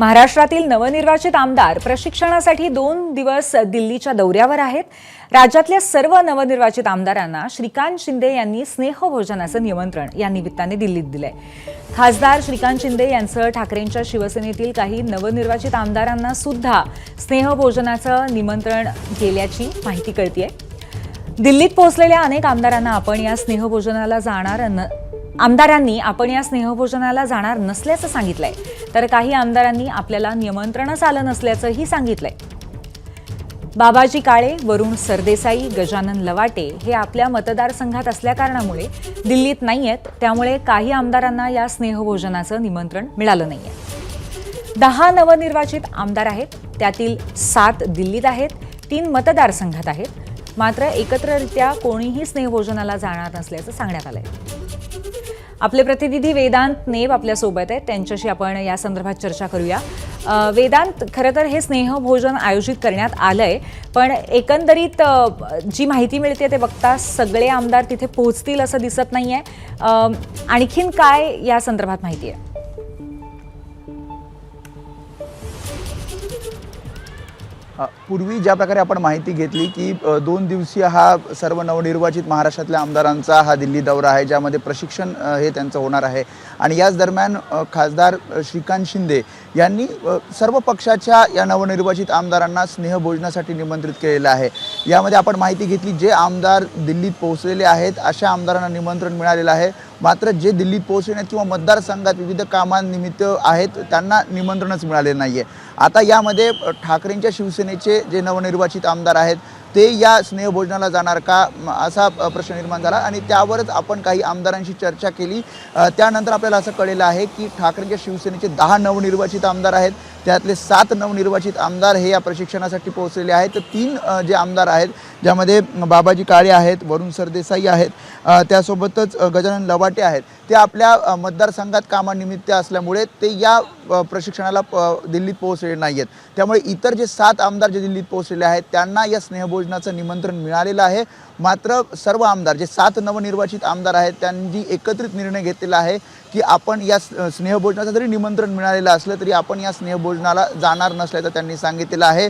महाराष्ट्रातील नवनिर्वाचित आमदार प्रशिक्षणासाठी 2 दिवस दिल्लीच्या दौऱ्यावर आहेत। राज्यातल्या सर्व नवनिर्वाचित आमदारांना श्रीकांत शिंदे यांनी स्नेहभोजनाचं निमंत्रण या निमित्ताने दिल्लीत दिलंय। खासदार श्रीकांत शिंदे यांचं ठाकरेंच्या शिवसेनेतील काही नवनिर्वाचित आमदारांना सुद्धा स्नेहभोजनाचं निमंत्रण गेल्याची माहिती कळतेय। दिल्लीत पोहोचलेल्या अनेक आमदारांनी आपण या स्नेहभोजनाला जाणार नसल्याचं सांगितलंय, तर काही आमदारांनी आपल्याला निमंत्रणच आलं नसल्याचंही सांगितलंय। बाबाजी काळे, वरुण सरदेसाई, गजानन लवाटे हे आपल्या मतदारसंघात असल्याकारणामुळे दिल्लीत नाहीयेत, त्यामुळे काही आमदारांना या स्नेहभोजनाचं निमंत्रण मिळालं नाहीये। 10 नवनिर्वाचित आमदार आहेत, त्यातील 7 दिल्लीत आहेत, 3 मतदारसंघात आहेत। मात्र एकत्ररित्या कोणीही स्नेहभोजनाला जाणार नसल्याचं सांगण्यात आलंय। आपले प्रतिनिधी वेदांत नेब आपल्यासोबत आहेत, त्यांच्याशी आपण या संदर्भात चर्चा करूया। वेदांत, खरं तर हे स्नेहभोजन आयोजित करण्यात आलंय, पण एकंदरीत जी माहिती मिळते ते बघता सगळे आमदार तिथे पोहोचतील असं दिसत नाहीये। आणखीन काय या संदर्भात माहिती आहे? पूर्वी ज्या प्रकारे आपण माहिती घेतली की 2 दिवसीय हा सर्व नवनिर्वाचित महाराष्ट्रातल्या आमदारांचा हा दिल्ली दौरा आहे, ज्यामध्ये प्रशिक्षण हे त्यांचं होणार आहे। आणि याच दरम्यान खासदार श्रीकांत शिंदे यांनी सर्व पक्षाच्या या नवनिर्वाचित आमदारांना स्नेहभोजनासाठी निमंत्रित केलेलं आहे। यामध्ये आपण माहिती घेतली जे आमदार दिल्लीत पोहोचलेले आहेत अशा आमदारांना निमंत्रण मिळालेलं आहे, मात्र जे दिल्लीत पोहोचले नाहीत किंवा मतदारसंघात विविध कामांनिमित्त आहेत त्यांना निमंत्रणच मिळाले नाहीये। आता यामध्ये ठाकरेंच्या शिवसेनेचे जे नवनिर्वाचित आमदार आहेत ते या स्नेहभोजनाला जाणार का असा प्रश्न निर्माण झाला आणि त्यावरच आपण काही आमदारांशी चर्चा केली। त्यानंतर आपल्याला असं कळलेलं आहे की ठाकरेंच्या शिवसेनेचे 10 नवनिर्वाचित आमदार आहेत, त्यातले 7 नवनिर्वाचित आमदार हे या प्रशिक्षणासाठी पोहोचलेले आहेत। 3 जे आमदार आहेत ज्यामध्ये बाबाजी काळे आहेत, वरुण सरदेसाई आहेत, त्यासोबतच गजानन लवाटे आहेत, ते आपल्या मतदारसंघात कामानिमित्त असल्यामुळे ते या प्रशिक्षणाला दिल्लीत पोहोचलेले नाही आहेत। त्यामुळे इतर जे 7 आमदार जे दिल्लीत पोहोचलेले आहेत त्यांना या स्नेहभोजनाचं निमंत्रण मिळालेलं आहे। मात्र सर्व आमदार जे 7 नवनिर्वाचित आमदार आहेत त्यांनी एकत्रित निर्णय घेतलेला आहे की आपण या स्नेहभोजनाचं जरी निमंत्रण मिळालेलं असलं तरी आपण या स्नेहभोजनाला जाणार नसल्याचं त्यांनी सांगितलेलं आहे।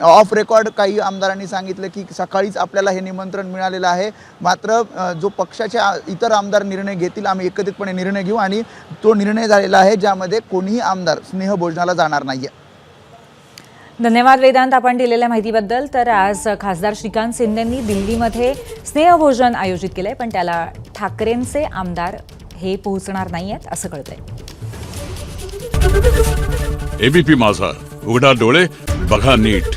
ऑफ रेकॉर्ड काही आमदारांनी सांगितलं की सकाळीच आपल्याला हे निमंत्रण मिळालेलं आहे, मात्र जो पक्षाचे इतर आमदार निर्णय घेतील आम्ही एकत्रितपणे निर्णय घेऊ आणि तो निर्णय झालेला आहे ज्यामध्ये कोणीही आमदार स्नेहभोजनाला जाणार नाहीये। धन्यवाद वेदांत, आपण दिलेल्या माहितीबद्दल। तर आज खासदार श्रीकांत शिंदेंनी दिल्लीमध्ये स्नेहभोजन आयोजित केलंय, पण त्याला ठाकरेंचे आमदार हे पोहोचणार नाहीयेत असं कळतंय। एबीपी माझा, उघडा डोळे बघा नीट।